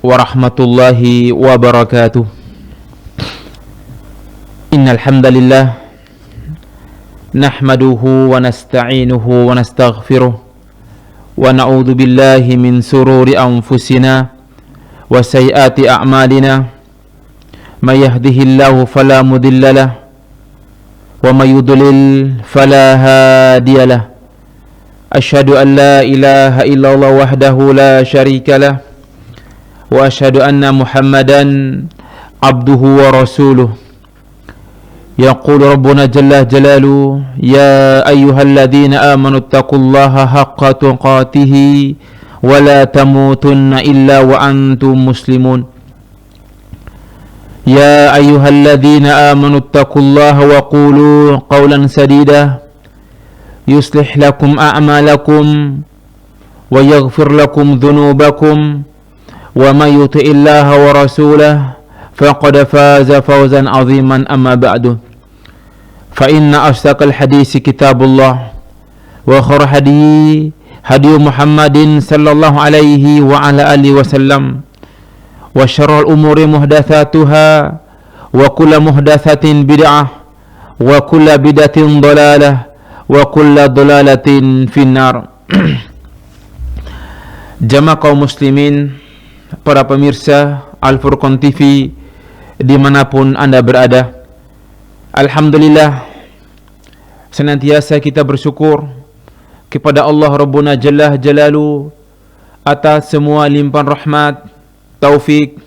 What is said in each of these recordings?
warahmatullahi wabarakatuh. Innal hamdalillah nahmaduhu wa nasta'inuhu wa nastaghfiruh wa na'udzu billahi min sururi anfusina wa sayyiati a'malina. May yahdihillahu fala mudhillalah wa may yudlil fala hadiyalah. Asyhadu an la ilaha illallah wahdahu la syarikalah wa asyhadu anna Muhammadan abduhu wa rasuluh. Yaqulu rabbuna jalla jalaluhu ya ayyuhalladzina amanu taqullaha haqqa tuqatih wa la tamutunna illa wa antum muslimun. Ya ayyuhalladzina amanu taqullaha wa qulu qawlan sadida yuslih lakum a'malakum wa yaghfir lakum dhunubakum wa may yuti'illaha wa rasulahu faqad faza fawzan 'aziman. Amma ba'du, fa inna asdaqal hadisi kitabullah wa khairal hadi Muhammadin sallallahu alaihi wa ala alihi wasallam wa syarrul umuri muhdatsatuha wa kullu muhdatsatin bid'ah wa kullu bid'atin dhalalah wa kullu dhalalatin finnar. Jamaah kaum muslimin, para pemirsa Al-Furqan TV dimanapun Anda berada, alhamdulillah senantiasa kita bersyukur kepada Allah Rabbuna Jalla Jalalu atas semua limpahan rahmat, taufik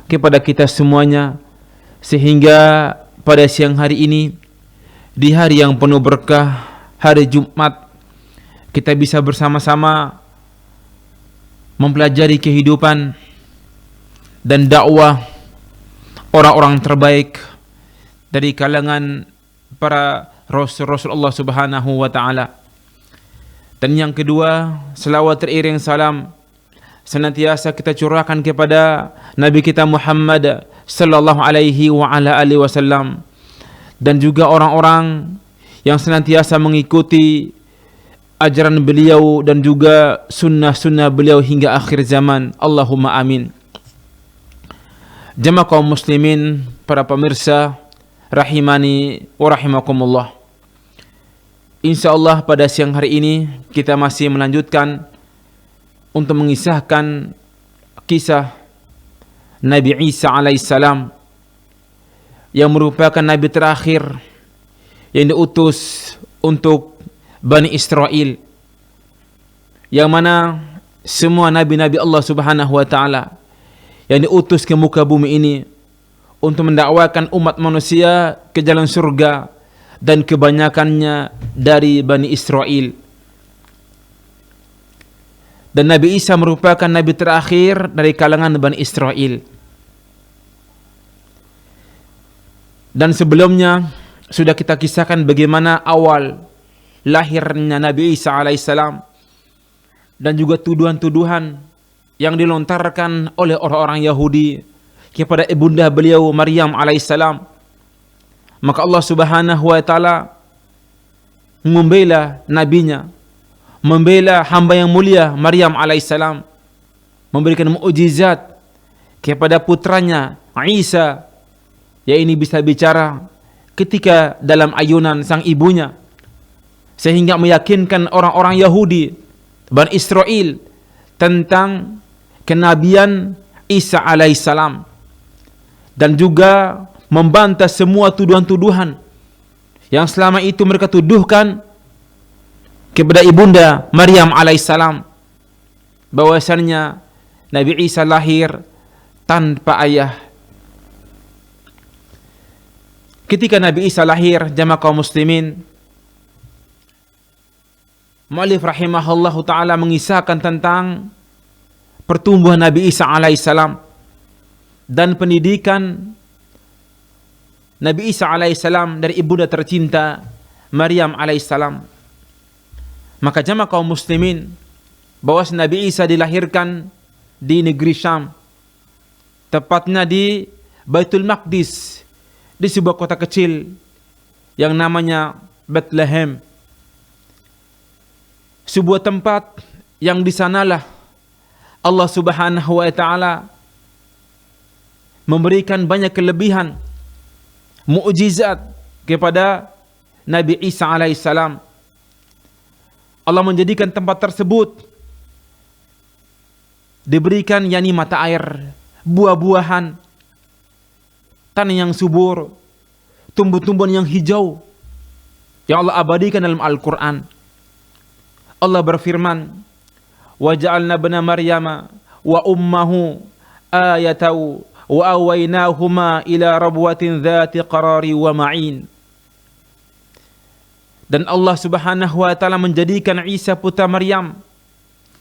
kepada kita semuanya, sehingga pada siang hari ini, di hari yang penuh berkah, hari Jumat, kita bisa bersama-sama mempelajari kehidupan dan dakwah orang-orang terbaik dari kalangan para Rasul Allah Subhanahu wa taala. Dan yang kedua, selawat teriring salam senantiasa kita curahkan kepada Nabi kita Muhammad sallallahu alaihi wa ala alihi wasallam, dan juga orang-orang yang senantiasa mengikuti ajaran beliau dan juga sunnah-sunnah beliau hingga akhir zaman. Allahumma amin. Jamaah kaum muslimin, para pemirsa rahimani wa rahimakumullah. Insyaallah pada siang hari ini kita masih melanjutkan untuk mengisahkan kisah Nabi Isa alaihissalam yang merupakan nabi terakhir yang diutus untuk Bani Israel, yang mana semua nabi-nabi Allah Subhanahu wa taala yang diutus ke muka bumi ini untuk mendakwakan umat manusia ke jalan surga, dan kebanyakannya dari Bani Israel. Dan Nabi Isa merupakan nabi terakhir dari kalangan Bani Israel. Dan sebelumnya sudah kita kisahkan bagaimana awal lahirnya Nabi Isa alaihissalam, dan juga tuduhan-tuduhan yang dilontarkan oleh orang-orang Yahudi kepada ibunda beliau Maryam alaihissalam. Maka Allah Subhanahu wa taala membela nabinya, membela hamba yang mulia Maryam alaihissalam, memberikan mukjizat kepada putranya Isa, yang ini bisa bicara ketika dalam ayunan sang ibunya, sehingga meyakinkan orang-orang Yahudi Bani Israel tentang kenabian Isa alaihissalam, dan juga membantah semua tuduhan-tuduhan yang selama itu mereka tuduhkan kepada ibunda Maryam alaihissalam, bahwasannya Nabi Isa lahir tanpa ayah. Ketika Nabi Isa lahir, jamaah kaum muslimin, mu'allif rahimahullahu ta'ala mengisahkan tentang pertumbuhan Nabi Isa alaihissalam dan pendidikan Nabi Isa alaihissalam dari ibunda tercinta Maryam alaihissalam. Maka jamaah kaum muslimin, bahwa Nabi Isa dilahirkan di negeri Syam, tepatnya di Baitul Maqdis, di sebuah kota kecil yang namanya Bethlehem. Sebuah tempat yang di sanalah Allah Subhanahu wa taala memberikan banyak kelebihan, mukjizat kepada Nabi Isa alaihissalam. Allah menjadikan tempat tersebut diberikan yakni mata air, buah-buahan, tanah yang subur, tumbuh-tumbuhan yang hijau yang Allah abadikan dalam Al-Quran. Allah berfirman, wa ja'alna ibna Maryama wa ummahu ayatan wa awaynahuma ila rabwatin dhati qarari wa ma'in. Dan Allah Subhanahu wa taala menjadikan Isa putra Maryam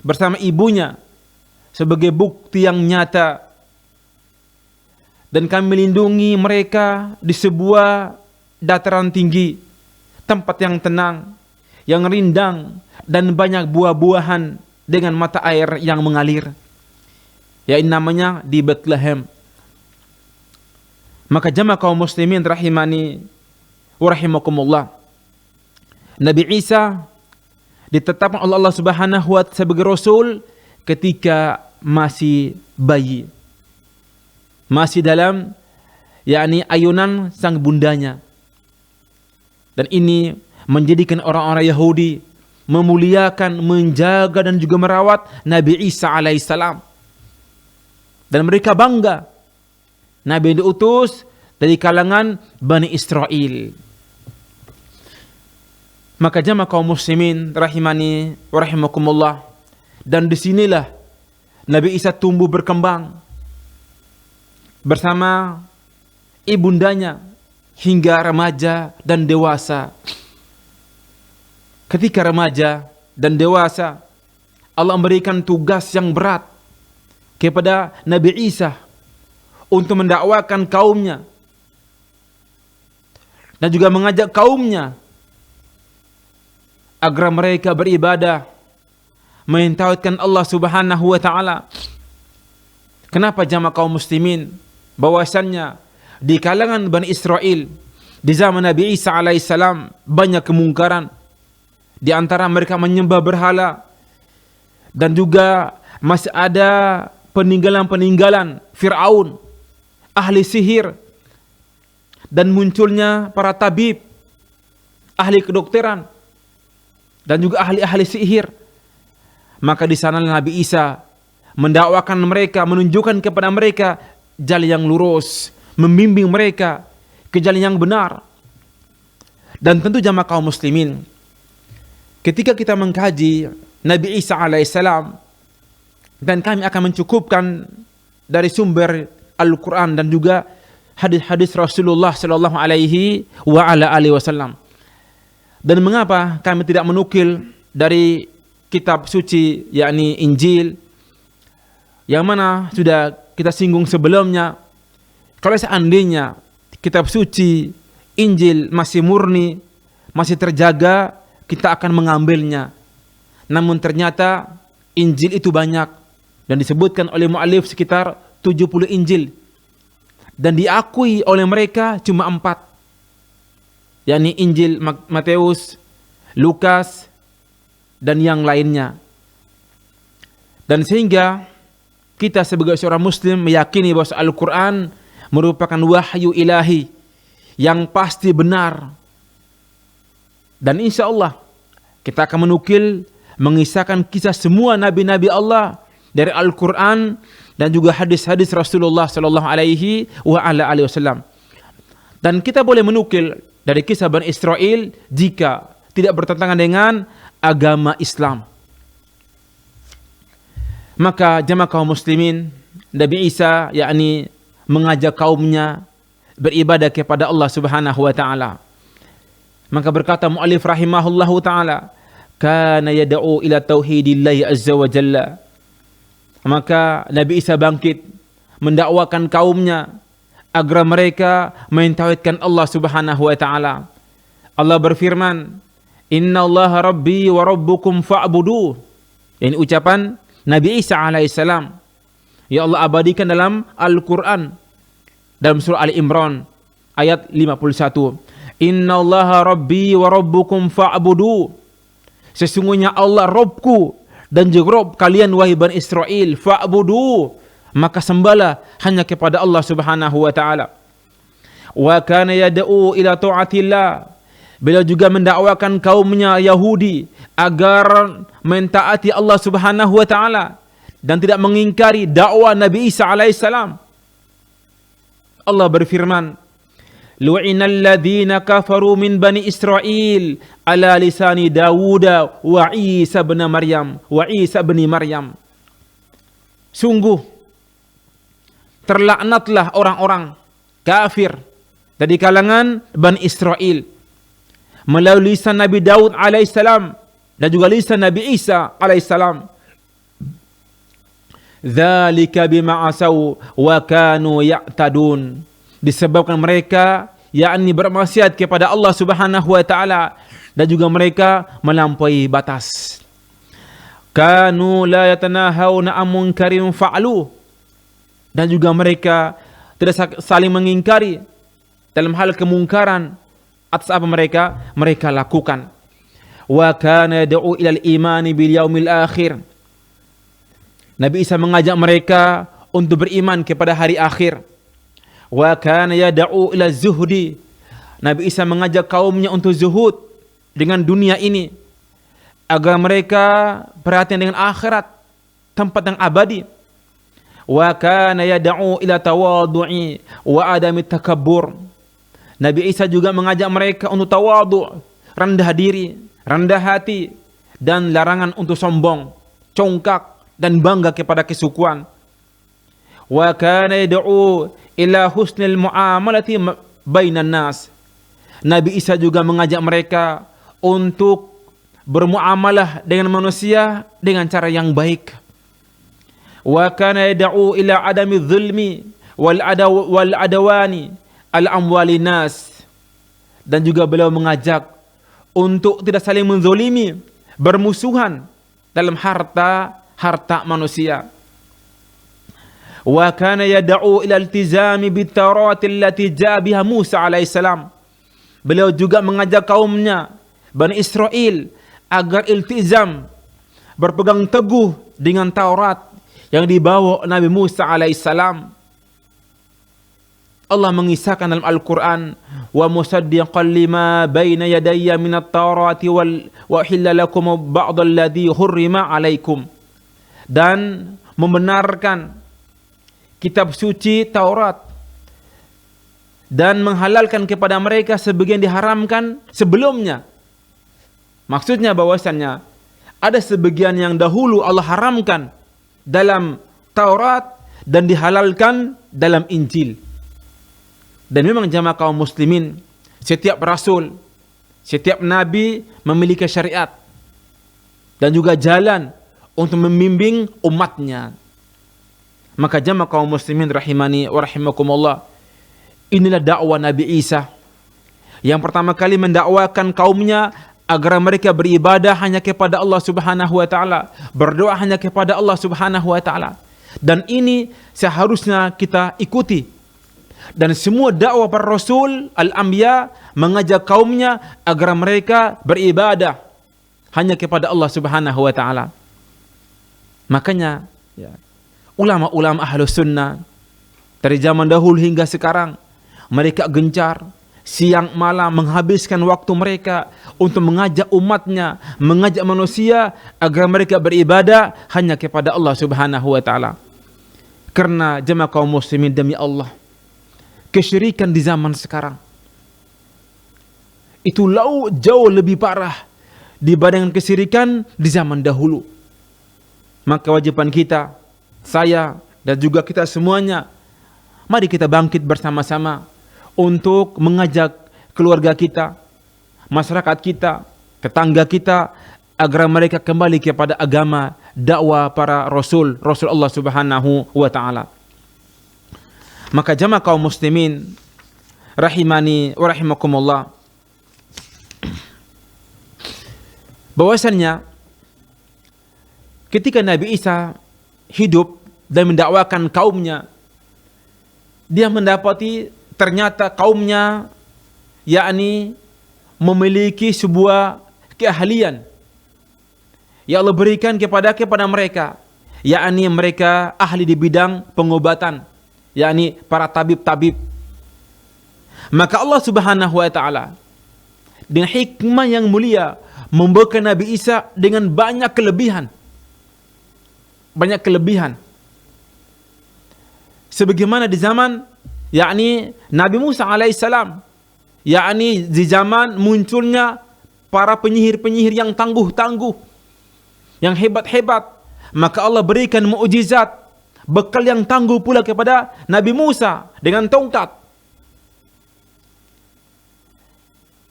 bersama ibunya sebagai bukti yang nyata, dan kami melindungi mereka di sebuah dataran tinggi, tempat yang tenang, yang rindang, dan banyak buah-buahan dengan mata air yang mengalir, yaitu namanya di Bethlehem. Maka jamaah kaum muslimin rahimani wa rahimakumullah, Nabi Isa ditetapkan oleh Allah Subhanahu wa taala sebagai rasul ketika masih bayi, masih dalam yakni ayunan sang bundanya. Dan ini menjadikan orang-orang Yahudi memuliakan, menjaga dan juga merawat Nabi Isa alaihissalam. Dan mereka bangga Nabi yang diutus dari kalangan Bani Israel. Maka jamaah kaum muslimin rahimani wa rahimakumullah, dan disinilah Nabi Isa tumbuh berkembang bersama ibundanya hingga remaja dan dewasa. Ketika remaja dan dewasa, Allah memberikan tugas yang berat kepada Nabi Isa untuk mendakwakan kaumnya dan juga mengajak kaumnya agar mereka beribadah, mentauhidkan Allah Subhanahu wa taala. Kenapa jamaah kaum muslimin? Bahwasannya di kalangan Bani Israel di zaman Nabi Isa alaihissalam banyak kemungkaran. Di antara mereka menyembah berhala, dan juga masih ada peninggalan-peninggalan Fir'aun, ahli sihir, dan munculnya para tabib, ahli kedokteran, dan juga ahli-ahli sihir. Maka di sana Nabi Isa mendakwakan mereka, menunjukkan kepada mereka jalan yang lurus, membimbing mereka ke jalan yang benar. Dan tentu jamaah kaum muslimin, ketika kita mengkaji Nabi Isa alaihissalam, dan kami akan mencukupkan dari sumber Al-Quran dan juga hadis-hadis Rasulullah sallallahu alaihi wasallam. Dan mengapa kami tidak menukil dari kitab suci yakni Injil, yang mana sudah kita singgung sebelumnya? Kalau seandainya kitab suci Injil masih murni, masih terjaga, kita akan mengambilnya. Namun ternyata Injil itu banyak, dan disebutkan oleh mu'alif sekitar 70 Injil, dan diakui oleh mereka cuma 4, yakni Injil Matius, Lukas, dan yang lainnya. Dan sehingga kita sebagai seorang muslim meyakini bahwa Al-Quran merupakan wahyu ilahi yang pasti benar. Dan insya Allah kita akan menukil, mengisahkan kisah semua nabi-nabi Allah dari Al-Quran dan juga hadis-hadis Rasulullah sallallahu alaihi wasallam. Dan kita boleh menukil dari kisah Bani Israel jika tidak bertentangan dengan agama Islam. Maka jamaah kaum muslimin, Nabi Isa yakni mengajak kaumnya beribadah kepada Allah Subhanahu wa taala. Maka berkata mu'allif rahimahullahu taala, kana yad'u ila tauhidillahi azza wa jalla. Maka Nabi Isa bangkit mendakwakan kaumnya agar mereka mentauhidkan Allah Subhanahu wa taala. Allah berfirman, innallaha rabbi wa rabbukum fa'buduh. Ini ucapan Nabi Isa alaihissalam, ya Allah abadikan dalam Al-Quran, dalam surah Ali Imran ayat 51. Innallaha rabbi wa rabbukum fa'buduh. Sesungguhnya Allah Rabbku dan juga Rabb kalian wahai Bani Israel, fa'buduh, maka sembahlah hanya kepada Allah Subhanahu wa taala. Wa kana yad'u ila ta'atillah. Beliau juga mendakwakan kaumnya Yahudi agar mentaati Allah Subhanahu wa taala dan tidak mengingkari dakwah Nabi Isa alaihissalam. Allah berfirman, lu'inal ladzina kafaru min bani Israil ala lisani Dawud wa Isa bin Maryam. Sungguh terlaknatlah orang-orang kafir dari kalangan Bani Israel melalui lisan Nabi Daud alaihissalam dan juga lisan Nabi Isa alaihissalam. Dzalika bima asau wa kanu ya'tadun. Disebabkan mereka yakni bermaksiat kepada Allah Subhanahu wa taala dan juga mereka melampaui batas. Kanu la yatanahawna an munkarin fa'alu. Dan juga mereka tidak saling mengingkari dalam hal kemungkaran atas apa mereka lakukan. Wa kana yad'u ilal imani bil yaumil akhir. Nabi Isa mengajak mereka untuk beriman kepada hari akhir. Wa kana yad'u ila zuhdi. Nabi Isa mengajak kaumnya untuk zuhud dengan dunia ini agar mereka perhatian dengan akhirat, tempat yang abadi. Wa kana yad'u ila tawadhu'i wa adami takabbur. Nabi Isa juga mengajak mereka untuk tawadhu', rendah diri, rendah hati, dan larangan untuk sombong, congkak, dan bangga kepada kesukuan. Wa kana yad'u ila husnil muamalati bainan nas. Nabi Isa juga mengajak mereka untuk bermuamalah dengan manusia dengan cara yang baik. Wa kana yad'u ila adami dzulmi wal adawani al amwali nas. Dan juga beliau mengajak untuk tidak saling menzolimi, bermusuhan dalam harta manusia. Wa kana yad'u ila iltizami bit Taurat allati ja'a biha Musa alaihissalam. Beliau juga mengajak kaumnya Bani Israel agar iltizam, berpegang teguh dengan Taurat yang dibawa Nabi Musa alaihissalam. Allah mengisahkan dalam Al-Quran, wa musaddiqan lima baina yadayya minat Taurati wa uhilla lakum ba'd alladhi hurrima alaikum. Dan membenarkan kitab suci Taurat dan menghalalkan kepada mereka sebagian diharamkan sebelumnya. Maksudnya bahwasannya ada sebagian yang dahulu Allah haramkan dalam Taurat dan dihalalkan dalam Injil. Dan memang jamaah kaum muslimin, setiap rasul, setiap nabi memiliki syariat dan juga jalan untuk membimbing umatnya. Maka jamaah kaum muslimin rahimani wa rahimakumullah, inilah dakwah Nabi Isa yang pertama kali mendakwakan kaumnya agar mereka beribadah hanya kepada Allah Subhanahu wa taala, berdoa hanya kepada Allah Subhanahu wa taala. Dan ini seharusnya kita ikuti. Dan semua dakwah para rasul al-anbiya mengajak kaumnya agar mereka beribadah hanya kepada Allah Subhanahu wa taala. Makanya ulama-ulama ahlus sunnah dari zaman dahulu hingga sekarang mereka gencar siang malam menghabiskan waktu mereka untuk mengajak umatnya, mengajak manusia agar mereka beribadah hanya kepada Allah Subhanahu wa taala. Karena jemaah kaum muslimin, demi Allah, kesyirikan di zaman sekarang itu jauh lebih parah dibandingkan kesyirikan di zaman dahulu. Maka kewajiban kita, saya dan juga kita semuanya, mari kita bangkit bersama-sama untuk mengajak keluarga kita, masyarakat kita, tetangga kita agar mereka kembali kepada agama dakwah para rasul Allah Subhanahu wa taala. Maka jamaah kaum muslimin rahimani wa rahimakumullah, bahwasannya ketika Nabi Isa hidup dan mendakwakan kaumnya, dia mendapati ternyata kaumnya yakni memiliki sebuah keahlian yang Allah berikan kepada mereka, yakni mereka ahli di bidang pengobatan, yakni para tabib-tabib. Maka Allah Subhanahu wa taala dengan hikmah yang mulia memberikan Nabi Isa dengan banyak kelebihan. Banyak kelebihan. Sebagaimana di zaman yakni Nabi Musa alaihissalam, yakni di zaman munculnya para penyihir-penyihir yang tangguh-tangguh, yang hebat-hebat, maka Allah berikan mukjizat, bekal yang tangguh pula kepada Nabi Musa dengan tongkat,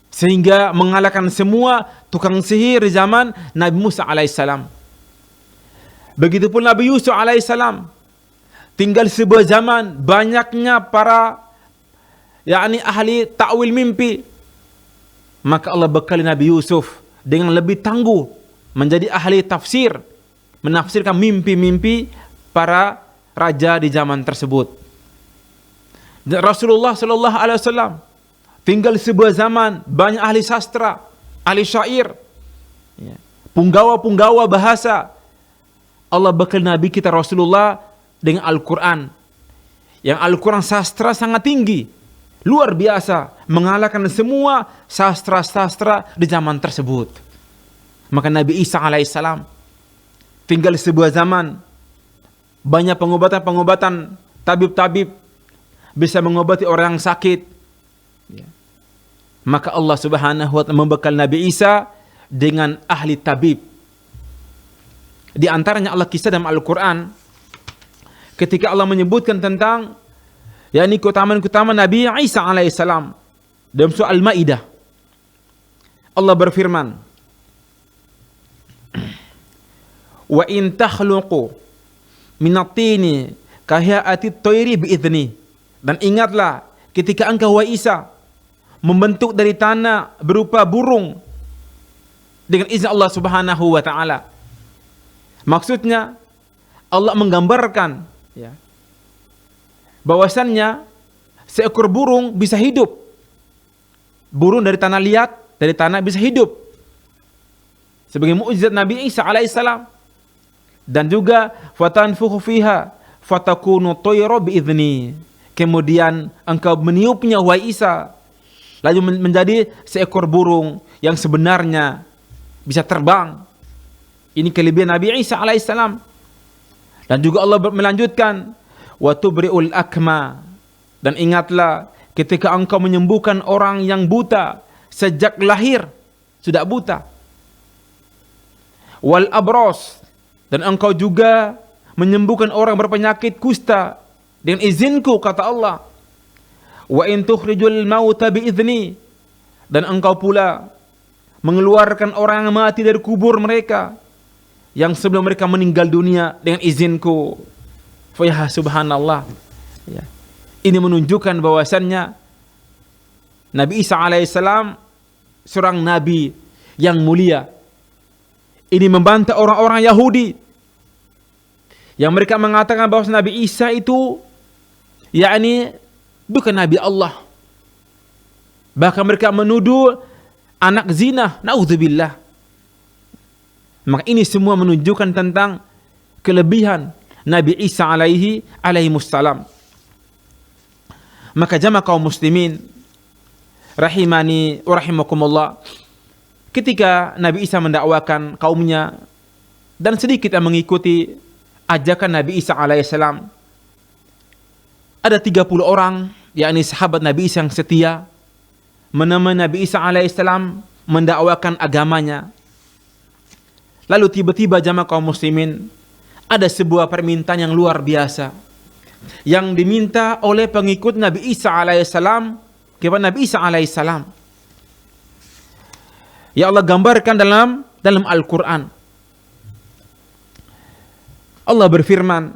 sehingga mengalahkan semua tukang sihir di zaman Nabi Musa alaihissalam. Begitupun Nabi Yusuf alaihissalam, tinggal sebuah zaman banyaknya para yakni ahli ta'wil mimpi, maka Allah bekali Nabi Yusuf dengan lebih tangguh menjadi ahli tafsir, menafsirkan mimpi-mimpi para raja di zaman tersebut. Dan Rasulullah sallallahu alaihi wasallam tinggal sebuah zaman banyak ahli sastra, ahli syair, punggawa-punggawa bahasa. Allah bekal Nabi kita Rasulullah dengan Al-Quran, yang Al-Quran sastra sangat tinggi, luar biasa, mengalahkan semua sastra-sastra di zaman tersebut. Maka Nabi Isa alaihissalam tinggal sebuah zaman banyak pengobatan-pengobatan, tabib-tabib bisa mengobati orang yang sakit. Maka Allah Subhanahu wa taala membekal Nabi Isa dengan ahli tabib. Di antaranya Allah kisah dalam Al-Quran ketika Allah menyebutkan tentang yakni keutamaan-keutamaan Nabi Isa alaihissalam dalam surah Al-Maidah. Allah berfirman, wa in takhluqu minat-tini kahiya'ati tayri bi'idzni. Dan ingatlah ketika engkau wahai Isa membentuk dari tanah berupa burung dengan izin Allah Subhanahu wa taala. Maksudnya Allah menggambarkan bahwasannya seekor burung bisa hidup. Burung dari tanah liat, dari tanah bisa hidup. Sebagai mukjizat Nabi Isa alaihissalam. Dan juga fatanfukhu fiha fatakunu tayra bi'idzni. Kemudian engkau meniupnya wahai Isa, lalu menjadi seekor burung yang sebenarnya bisa terbang. Ini kelebihan Nabi Isa alaihissalam. Dan juga Allah melanjutkan, wa tubri'ul akma. Dan ingatlah ketika engkau menyembuhkan orang yang buta sejak lahir sudah buta. Wal abros. Dan engkau juga menyembuhkan orang berpenyakit kusta dengan izinku, kata Allah. Wa in tukhrijul mauta bi'izni. Dan engkau pula mengeluarkan orang yang mati dari kubur mereka yang sebelum mereka meninggal dunia dengan izinku. Ya subhanallah. Ini menunjukkan bahwasannya Nabi Isa alaihissalam seorang nabi yang mulia. Ini membantah orang-orang Yahudi yang mereka mengatakan bahwa Nabi Isa itu yakni bukan Nabi Allah. Bahkan mereka menuduh anak zina, naudzubillah. Maka ini semua menunjukkan tentang kelebihan Nabi Isa alaihimussalam. Maka jamaah kaum muslimin rahimani wa rahimakumullah, ketika Nabi Isa mendakwakan kaumnya dan sedikit yang mengikuti ajakan Nabi Isa alaihissalam, ada 30 orang yakni sahabat Nabi Isa yang setia menemani Nabi Isa alaihissalam mendakwakan agamanya. Lalu tiba-tiba jamaah kaum muslimin ada sebuah permintaan yang luar biasa yang diminta oleh pengikut Nabi Isa alaihissalam kepada Nabi Isa alaihissalam. Ya Allah gambarkan dalam Al-Quran. Allah berfirman,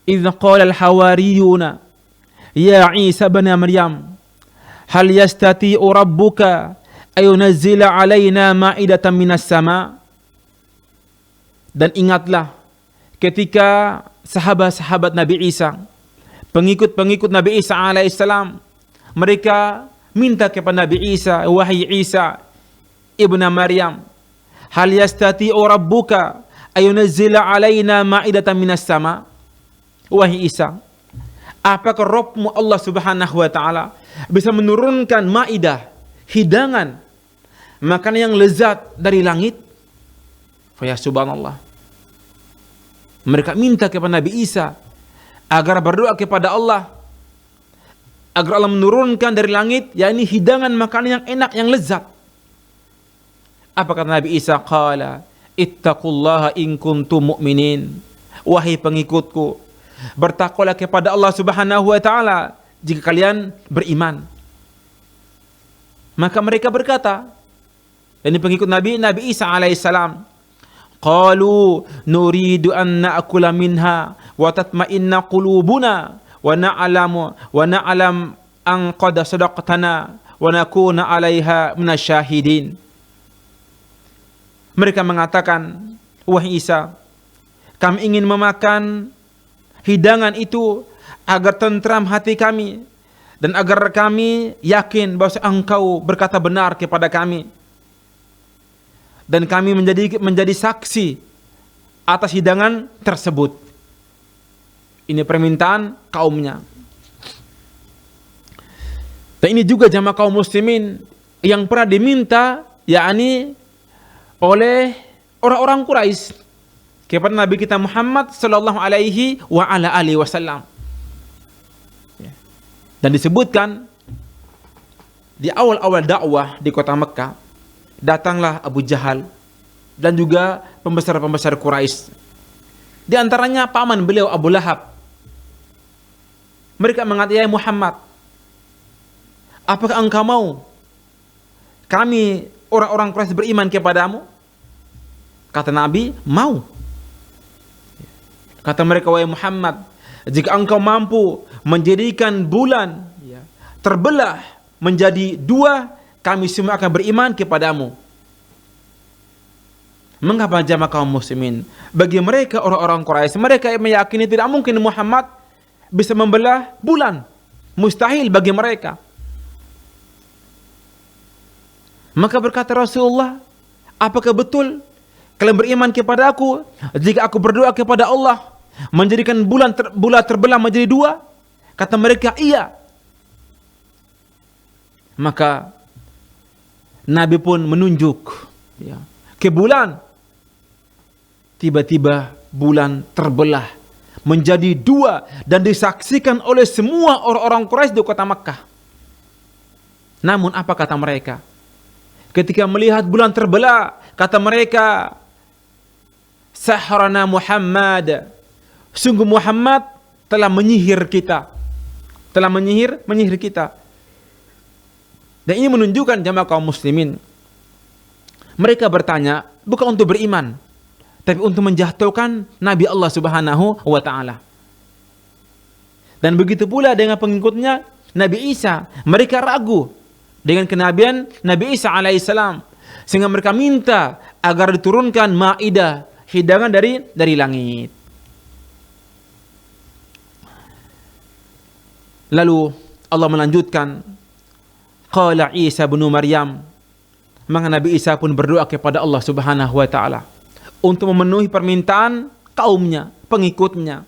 "Idz qala al-hawariyuna ya Isa ibn Maryam, hal yastati'u rabbuka ayunazzila alaina ma'idatan minas sama." Dan ingatlah ketika sahabat-sahabat Nabi Isa, pengikut-pengikut Nabi Isa alaihissalam, mereka minta kepada Nabi Isa, wahai Isa ibn Maryam, hal yastati'u rabbuka ayunazzila alaina ma'idatan minas sama. Wahai Isa, apakah Rabbmu Allah Subhanahu wa taala bisa menurunkan maidah, hidangan, makanan yang lezat dari langit? Fa ya subhanallah. Mereka minta kepada Nabi Isa agar berdoa kepada Allah agar Allah menurunkan dari langit, yakni hidangan makanan yang enak, yang lezat. Apa kata Nabi Isa? Qala ittaqullaha in kuntum mu'minin. Wahai pengikutku, bertakwalah kepada Allah Subhanahu wa taala jika kalian beriman. Maka mereka berkata, ini pengikut Nabi Isa alaihissalam, qalu nuridu an na'kula minha wa tatma'inna qulubuna wa na'lam an qad sadaqtana wa nakuna 'alaiha minasyahidin. Mereka mengatakan, wahai Isa, kami ingin memakan hidangan itu agar tentram hati kami dan agar kami yakin bahwa Engkau berkata benar kepada kami dan kami menjadi saksi atas hidangan tersebut. Ini permintaan kaumnya. Dan ini juga jamaah kaum muslimin yang pernah diminta, yakni oleh orang-orang Quraisy kepada Nabi kita Muhammad sallallahu alaihi wa ala alihi wasallam. Dan disebutkan di awal-awal dakwah di kota Mekah, datanglah Abu Jahal dan juga pembesar-pembesar Quraisy. Di antaranya paman beliau Abu Lahab. Mereka mengatakan, "Ya Muhammad, apakah engkau mau kami orang-orang Quraisy beriman kepadamu?" Kata Nabi, "Mau." Kata mereka, "Wahai Muhammad, jika engkau mampu menjadikan bulan terbelah menjadi dua, kami semua akan beriman kepadamu." Mengapa jamaah kaum muslimin? Bagi mereka orang-orang Quraisy, mereka meyakini tidak mungkin Muhammad bisa membelah bulan. Mustahil bagi mereka. Maka berkata Rasulullah, "Apakah betul kalian beriman kepada aku jika aku berdoa kepada Allah menjadikan bulan terbelah menjadi dua?" Kata mereka, "Iya." Maka Nabi pun menunjuk ke bulan. Tiba-tiba bulan terbelah menjadi dua dan disaksikan oleh semua orang-orang Quraisy di kota Makkah. Namun apa kata mereka? Ketika melihat bulan terbelah, kata mereka, "Sahrana Muhammad." Sungguh Muhammad telah menyihir kita. Telah menyihir kita. Dan ini menunjukkan jamaah kaum muslimin, mereka bertanya bukan untuk beriman, tapi untuk menjatuhkan Nabi Allah Subhanahu wa taala. Dan begitu pula dengan pengikutnya Nabi Isa, mereka ragu dengan kenabian Nabi Isa alaihissalam, sehingga mereka minta agar diturunkan maidah, hidangan dari langit. Lalu Allah melanjutkan, qala Isa bin Maryam, maka Nabi Isa pun berdoa kepada Allah Subhanahu wa taala untuk memenuhi permintaan kaumnya, pengikutnya.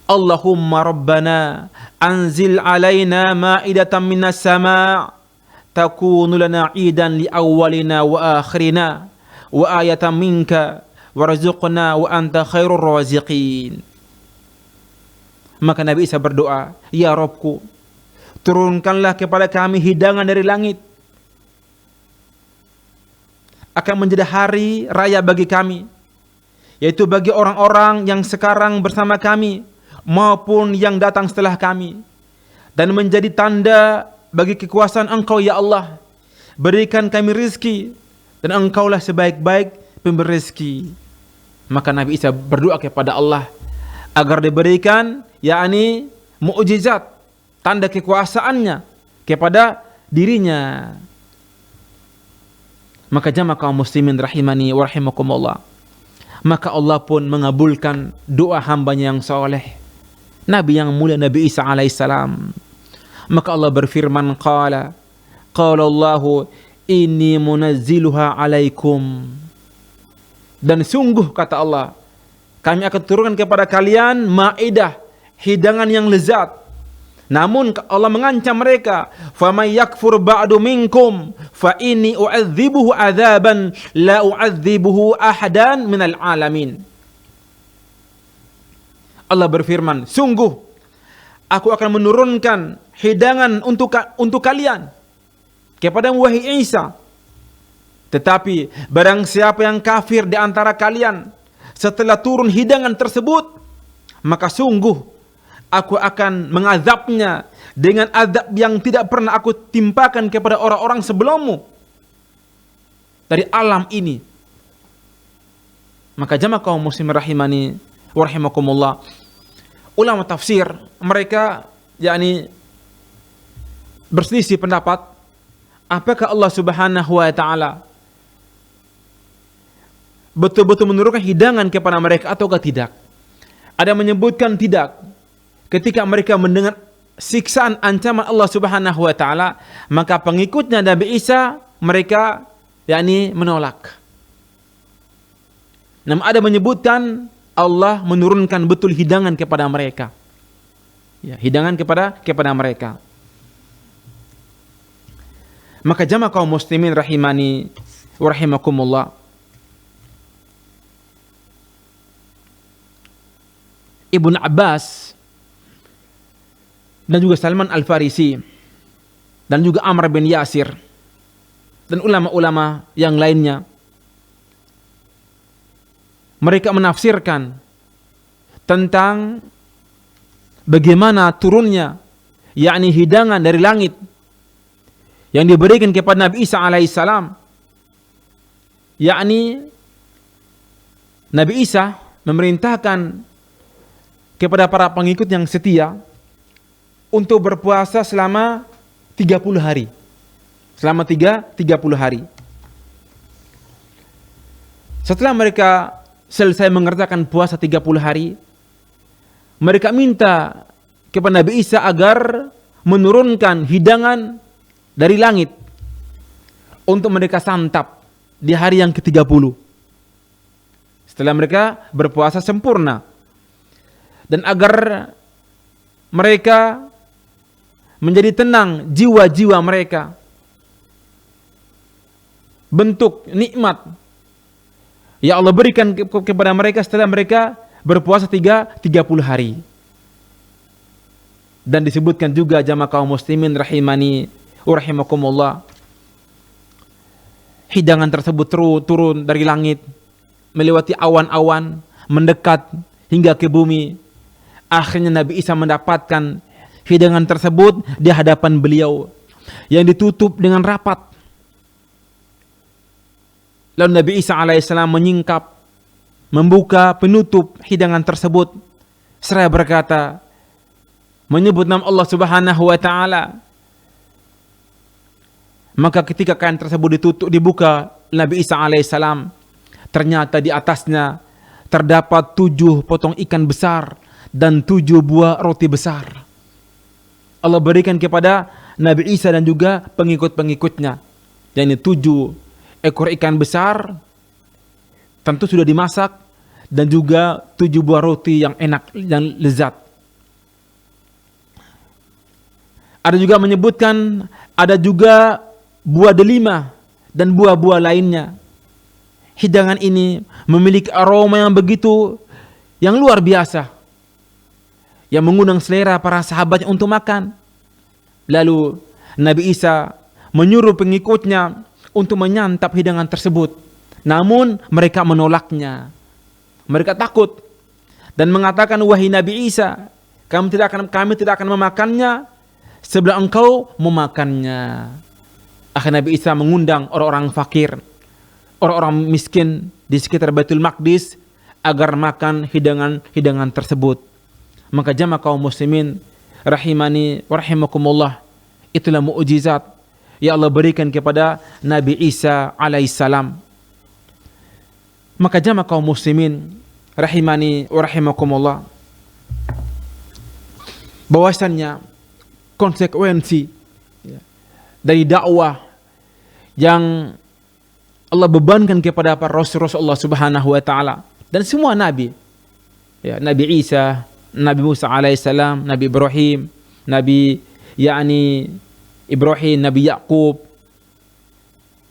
Allahumma rabbana anzil alaina ma'idatan minas sama' takunu lana 'idan li awwalina wa akhirina wa ayatan minka warzuqna wa anta khairur raziqin. Maka Nabi Isa berdoa, "Ya Rabbku, turunkanlah kepada kami hidangan dari langit, akan menjadi hari raya bagi kami, yaitu bagi orang-orang yang sekarang bersama kami maupun yang datang setelah kami, dan menjadi tanda bagi kekuasaan Engkau ya Allah. Berikan kami rizki, dan Engkaulah sebaik-baik pemberi rizki." Maka Nabi Isa berdoa kepada Allah agar diberikan yakni mukjizat, tanda kekuasaannya kepada dirinya. Maka jamaah kaum muslimin rahimani wa rahimakumullah, maka Allah pun mengabulkan doa hambanya yang soleh, Nabi yang mulia Nabi Isa alaihissalam. Maka Allah berfirman, qala Allahu inni munazziluha alaikum. Dan sungguh kata Allah, kami akan turunkan kepada kalian maidah, hidangan yang lezat. Namun Allah mengancam mereka, "Faman yakfur ba'du minkum fa inni u'adzibuhu 'adzaban la u'adzibuhu ahadan minal alamin." Allah berfirman, sungguh aku akan menurunkan hidangan untuk kalian kepada wahai Isa. Tetapi barang siapa yang kafir di antara kalian setelah turun hidangan tersebut, maka sungguh aku akan mengazabnya dengan azab yang tidak pernah aku timpakan kepada orang-orang sebelummu dari alam ini. Maka jamaah kaum muslimin rahimani wa rahimakumullah, ulama tafsir mereka berselisih pendapat apakah Allah Subhanahu wa taala betul-betul menurunkan hidangan kepada mereka ataukah tidak. Ada yang menyebutkan tidak. Ketika mereka mendengar siksaan ancaman Allah Subhanahu wa taala, maka pengikutnya Nabi Isa mereka menolak. Namun ada menyebutkan Allah menurunkan betul hidangan kepada mereka. Ya, hidangan kepada mereka. Maka jamaah kaum muslimin rahimani wa rahimakumullah, Ibnu Abbas dan juga Salman Al-Farisi dan juga Ammar bin Yasir dan ulama-ulama yang lainnya, mereka menafsirkan tentang bagaimana turunnya hidangan dari langit yang diberikan kepada Nabi Isa alaihissalam. Nabi Isa memerintahkan kepada para pengikut yang setia untuk berpuasa selama 30 hari. Selama 30 hari. Setelah mereka selesai mengerjakan puasa 30 hari, mereka minta kepada Nabi Isa agar menurunkan hidangan dari langit untuk mereka santap di hari yang ke-30. Setelah mereka berpuasa sempurna. Dan agar mereka menjadi tenang jiwa-jiwa mereka. Bentuk nikmat ya Allah berikan kepada mereka setelah mereka berpuasa 30 hari. Dan disebutkan juga jamaah kaum muslimin rahimani wa rahimakumullah, hidangan tersebut turun dari langit, melewati awan-awan, mendekat hingga ke bumi. Akhirnya Nabi Isa mendapatkan hidangan tersebut di hadapan beliau yang ditutup dengan rapat. Lalu Nabi Isa alaihissalam menyingkap, membuka penutup hidangan tersebut, seraya berkata, menyebut nama Allah Subhanahu wa taala. Maka ketika kain tersebut dibuka Nabi Isa alaihissalam, ternyata di atasnya terdapat 7 potong ikan besar dan 7 buah roti besar. Allah berikan kepada Nabi Isa dan juga pengikut-pengikutnya, yakni 7 ekor ikan besar, tentu sudah dimasak, dan juga 7 buah roti yang enak dan lezat. Ada juga menyebutkan ada juga buah delima dan buah-buah lainnya. Hidangan ini memiliki aroma yang begitu yang luar biasa, yang mengundang selera para sahabatnya untuk makan. Lalu Nabi Isa menyuruh pengikutnya untuk menyantap hidangan tersebut. Namun mereka menolaknya. Mereka takut dan mengatakan, wahai Nabi Isa, kami tidak akan memakannya sebelum engkau memakannya. Akhirnya Nabi Isa mengundang orang-orang fakir, orang-orang miskin di sekitar Baitul Maqdis agar makan hidangan tersebut. Maka jamaah kaum muslimin rahimani wa rahimakumullah, itulah mukjizat yang Allah berikan kepada Nabi Isa alaihissalam. Maka jamaah kaum muslimin rahimani wa rahimakumullah, bahwasannya konsekuensi dari dakwah yang Allah bebankan kepada para rasul-rasul Allah Subhanahu wa taala dan semua nabi. Ya, Nabi Isa, Nabi Musa alaihissalam, Nabi Ibrahim, Nabi Ibrahim, Nabi Yakub,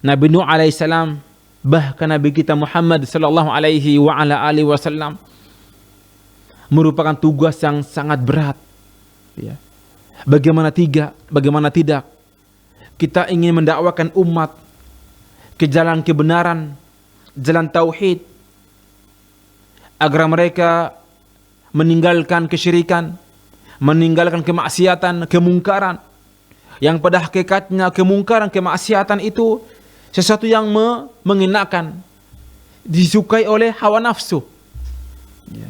Nabi Nuh alaihissalam, bahkan Nabi kita Muhammad sallallahu alaihi wa ala alihi wasallam merupakan tugas yang sangat berat. Ya. Bagaimana tidak kita ingin mendakwakan umat ke jalan kebenaran, jalan tauhid, agar mereka meninggalkan kesyirikan, meninggalkan kemaksiatan, kemungkaran. Yang pada hakikatnya kemungkaran, kemaksiatan itu sesuatu yang mengenakan, disukai oleh hawa nafsu. Ya.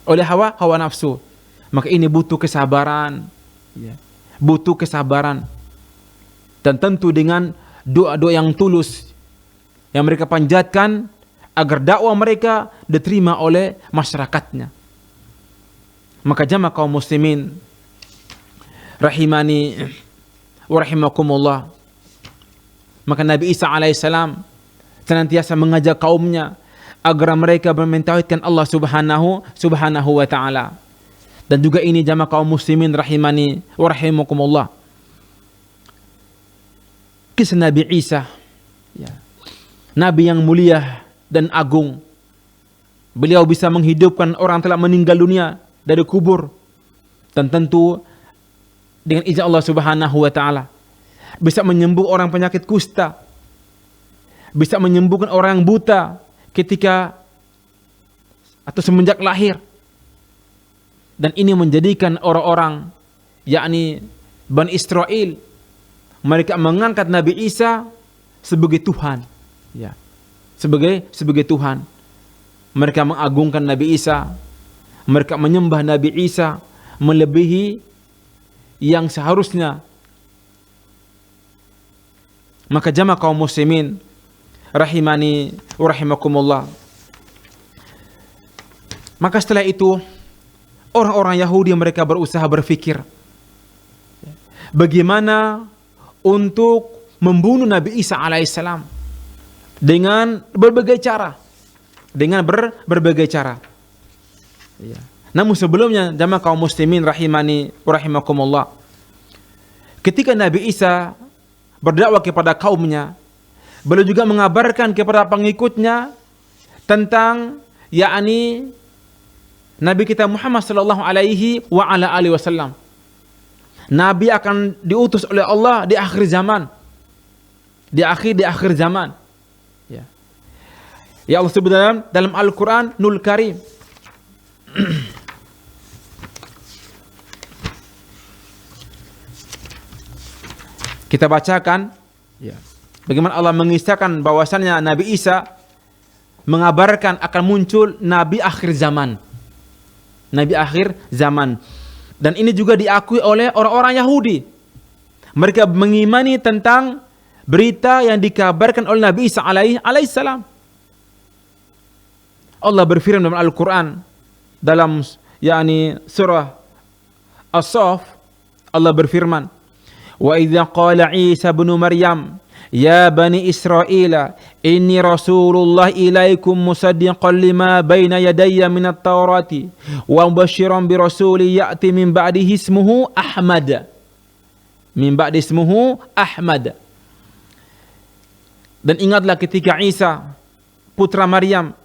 Oleh hawa nafsu. Maka ini butuh kesabaran. Ya. Butuh kesabaran. Dan tentu dengan doa-doa yang tulus yang mereka panjatkan agar dakwah mereka diterima oleh masyarakatnya. Maka jamaah kaum muslimin rahimani wa rahimakumullah, maka Nabi Isa alaihissalam senantiasa mengajak kaumnya agar mereka mentauhidkan Allah subhanahu wa ta'ala. Dan juga ini jamaah kaum muslimin rahimani wa rahimakumullah, kisah Nabi Isa, ya, Nabi yang mulia dan agung. Beliau bisa menghidupkan orang telah meninggal dunia dari kubur, dan tentu dengan izin Allah Subhanahu wa taala bisa menyembuh orang penyakit kusta, bisa menyembuhkan orang yang buta ketika atau semenjak lahir. Dan ini menjadikan orang-orang yakni Bani Israel, mereka mengangkat Nabi Isa sebagai Tuhan, ya, sebagai Tuhan. Mereka mengagungkan Nabi Isa, mereka menyembah Nabi Isa melebihi yang seharusnya. Maka jamaah kaum muslimin rahimani wa rahimakumullah, maka setelah itu orang-orang Yahudi mereka berusaha berpikir bagaimana untuk membunuh Nabi Isa alaihissalam dengan berbagai cara. Berbagai cara. Ya. Namun sebelumnya jamaah kaum muslimin rahimani wa rahimakumullah, ketika Nabi Isa berdakwah kepada kaumnya, beliau juga mengabarkan kepada pengikutnya tentang yakni Nabi kita Muhammad sallallahu alaihi wa ala alihi wasallam. Nabi akan diutus oleh Allah di akhir zaman. Di akhir zaman. Ya. Ya Allah sebut dalam Al-Qur'anul Karim. Kita bacakan, ya, bagaimana Allah mengisahkan bahwasannya Nabi Isa mengabarkan akan muncul Nabi akhir zaman. Nabi akhir zaman. Dan ini juga diakui oleh orang-orang Yahudi. Mereka mengimani tentang berita yang dikabarkan oleh Nabi Isa alaihissalam. Allah berfirman dalam Al-Quran, dalam yakni surah As-Saff, Allah berfirman, wa idza qala Isa ibn Maryam ya bani Israila inni rasulullah ilaikum musaddiqan lima baina yadayya minat taurati wa mubasysyiran bi rasuli ya'ti min ba'dihi ismuhu Ahmad. Dan ingatlah ketika Isa putra Maryam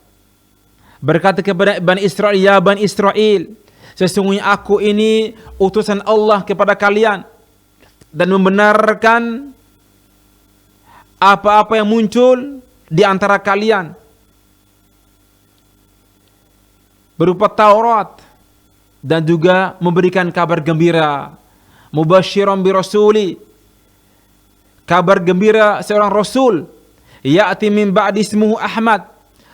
berkata kepada Bani Israel, ya Bani Israel, sesungguhnya aku ini utusan Allah kepada kalian dan membenarkan apa-apa yang muncul di antara kalian berupa Taurat, dan juga memberikan kabar gembira, mubasysyiran bi rasuli, kabar gembira seorang rasul, ya'ti min ba'di ismuhu Ahmad,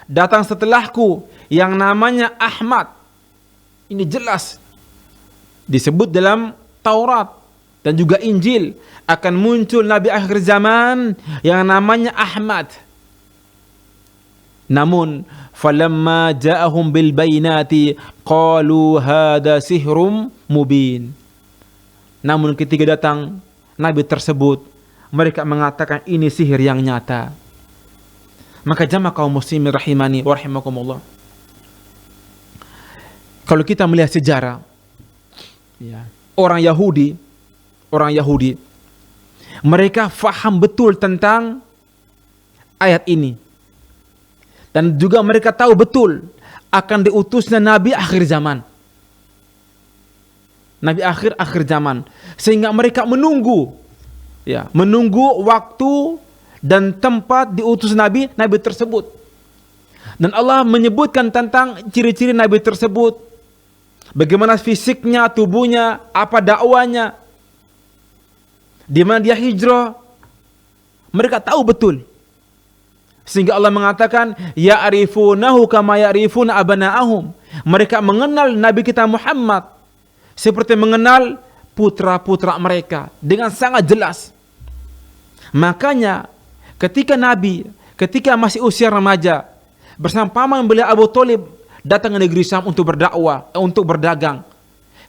datang setelahku yang namanya Ahmad. Ini jelas disebut dalam Taurat dan juga Injil akan muncul Nabi akhir zaman yang namanya Ahmad. Namun falamma ja'ahum bil bayinati qalu hada sihrum mubin. Namun ketika datang Nabi tersebut, mereka mengatakan ini sihir yang nyata. Maka jamaah kaum muslimin rahimani wa rahimakumullah, kalau kita melihat sejarah, ya, orang Yahudi, mereka faham betul tentang ayat ini. Dan juga mereka tahu betul akan diutusnya Nabi akhir zaman. Nabi akhir zaman. Sehingga mereka menunggu waktu dan tempat diutus Nabi tersebut. Dan Allah menyebutkan tentang ciri-ciri Nabi tersebut. Bagaimana fisiknya, tubuhnya, apa dakwanya, di mana dia hijrah. Mereka tahu betul. Sehingga Allah mengatakan, ya'rifunahu kama ya'rifuna abana'ahum. Mereka mengenal Nabi kita Muhammad seperti mengenal putra-putra mereka dengan sangat jelas. Makanya ketika masih usia remaja, bersama paman beliau Abu Thalib datang ke negeri Syam untuk berdakwah, untuk berdagang.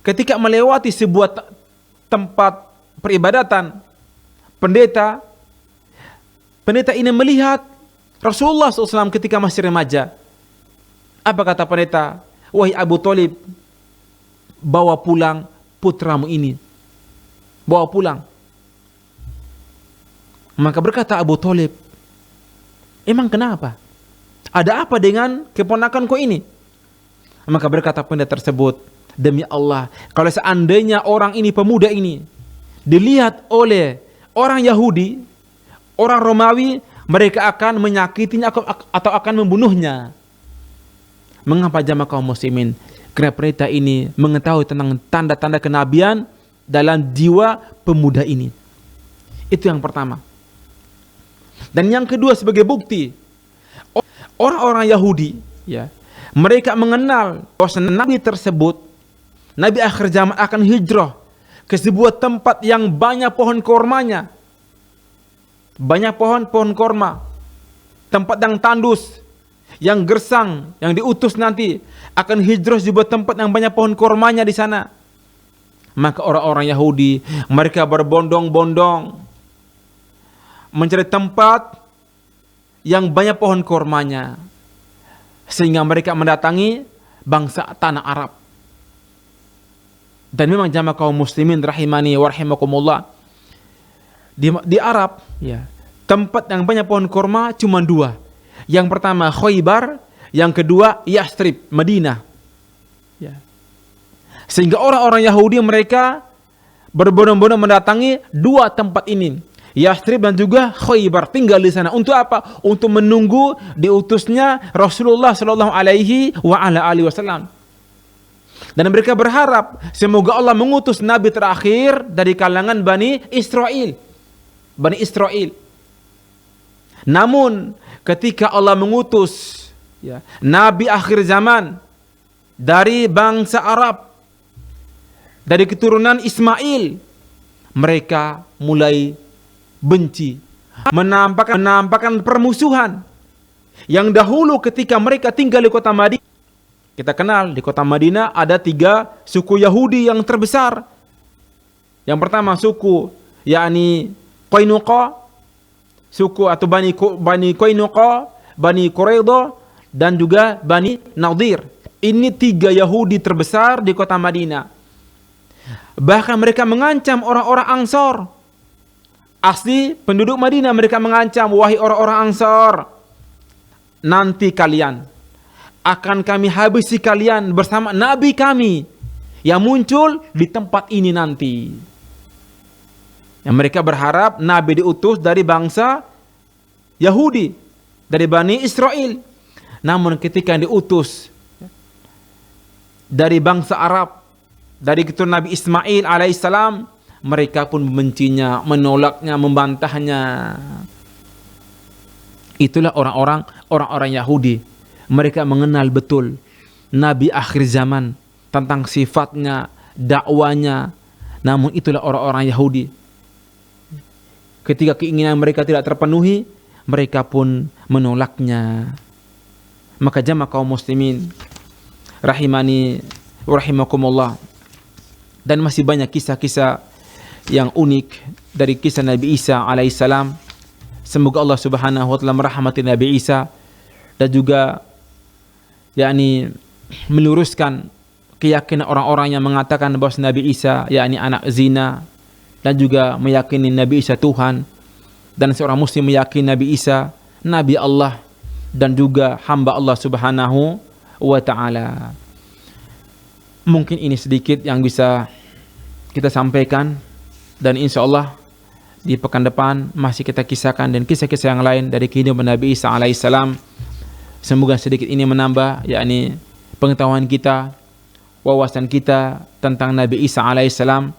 Ketika melewati sebuah tempat peribadatan, pendeta ini melihat Rasulullah SAW ketika masih remaja. Apa kata pendeta? Wahai Abu Thalib, bawa pulang putramu ini. Bawa pulang. Maka berkata Abu Thalib, emang kenapa? Ada apa dengan keponakanku ini? Maka berkata pendeta tersebut, demi Allah, kalau seandainya orang ini, pemuda ini, dilihat oleh orang Yahudi, orang Romawi, mereka akan menyakitinya atau akan membunuhnya. Mengapa jamaah kaum muslimin? Karena pendeta ini mengetahui tentang tanda-tanda kenabian dalam jiwa pemuda ini. Itu yang pertama. Dan yang kedua, sebagai bukti, orang-orang Yahudi, ya, mereka mengenal bahwa Nabi tersebut, Nabi akhir zaman akan hijrah ke sebuah tempat yang banyak pohon kormanya. Banyak pohon korma, tempat yang tandus, yang gersang, yang diutus nanti akan hijrah di sebuah tempat yang banyak pohon kormanya di sana. Maka orang-orang Yahudi, mereka berbondong-bondong mencari tempat yang banyak pohon kormanya, sehingga mereka mendatangi bangsa tanah Arab. Dan memang jamaah kaum muslimin rahimani wa rahimakumullah, di Arab, ya, tempat yang banyak pohon korma cuma dua. Yang pertama Khaybar, yang kedua Yathrib, Madinah. Ya. Sehingga orang-orang Yahudi mereka berbondong-bondong mendatangi dua tempat ini, Yathrib dan juga Khaybar, tinggal di sana. Untuk apa? Untuk menunggu diutusnya Rasulullah Shallallahu Alaihi Wasallam. Dan mereka berharap semoga Allah mengutus Nabi terakhir dari kalangan Bani Israel. Namun ketika Allah mengutus, ya, Nabi akhir zaman dari bangsa Arab, dari keturunan Ismail, mereka mulai benci, menampakkan permusuhan. Yang dahulu ketika mereka tinggal di kota Madinah, kita kenal di kota Madinah ada 3 suku Yahudi yang terbesar. Yang pertama suku yakni Qainuqa, suku atau Bani Qainuqa, Bani Quraidah, dan juga Bani Nadir. Ini 3 Yahudi terbesar di kota Madinah. Bahkan mereka mengancam orang-orang Ansor. Asli penduduk Madinah, mereka mengancam, wahai orang-orang Ansor, nanti kalian akan kami habisi kalian bersama Nabi kami yang muncul di tempat ini nanti. Yang mereka berharap Nabi diutus dari bangsa Yahudi, dari Bani Israel. Namun ketika diutus dari bangsa Arab, dari keturunan Nabi Ismail alaihissalam, mereka pun membencinya, menolaknya, membantahnya. Itulah orang-orang Yahudi. Mereka mengenal betul Nabi akhir zaman, tentang sifatnya, dakwanya. Namun itulah orang-orang Yahudi. Ketika keinginan mereka tidak terpenuhi, mereka pun menolaknya. Maka jamaah kaum muslimin rahimani wa rahimakumullah, dan masih banyak kisah-kisah yang unik dari kisah Nabi Isa alaihissalam Semoga Allah Subhanahu wa taala merahmati Nabi Isa dan juga meluruskan keyakinan orang-orang yang mengatakan bahwa Nabi Isa anak zina, dan juga meyakini Nabi Isa Tuhan, dan seorang muslim meyakini Nabi Isa Nabi Allah dan juga hamba Allah Subhanahu wa taala. Mungkin ini sedikit yang bisa kita sampaikan, dan insya Allah di pekan depan masih kita kisahkan dan kisah-kisah yang lain dari kehidupan Nabi Isa alaihissalam. Semoga sedikit ini menambah pengetahuan kita, wawasan kita tentang Nabi Isa alaihissalam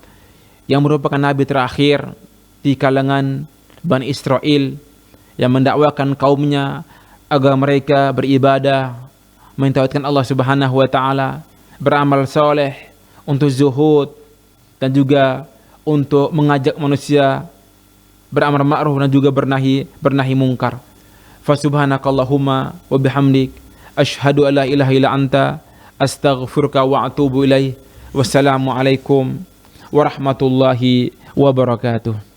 yang merupakan nabi terakhir di kalangan Bani Israel yang mendakwakan kaumnya agar mereka beribadah, mentauhidkan Allah Subhanahu wa taala, beramal soleh, untuk zuhud, dan juga untuk mengajak manusia beramar ma'ruf dan juga bernahi mungkar. Fa subhanakallahumma wa bihamdik asyhadu an la ilaha illa anta astaghfiruka wa atubu ilaik. Wassalamu alaikum warahmatullahi wabarakatuh.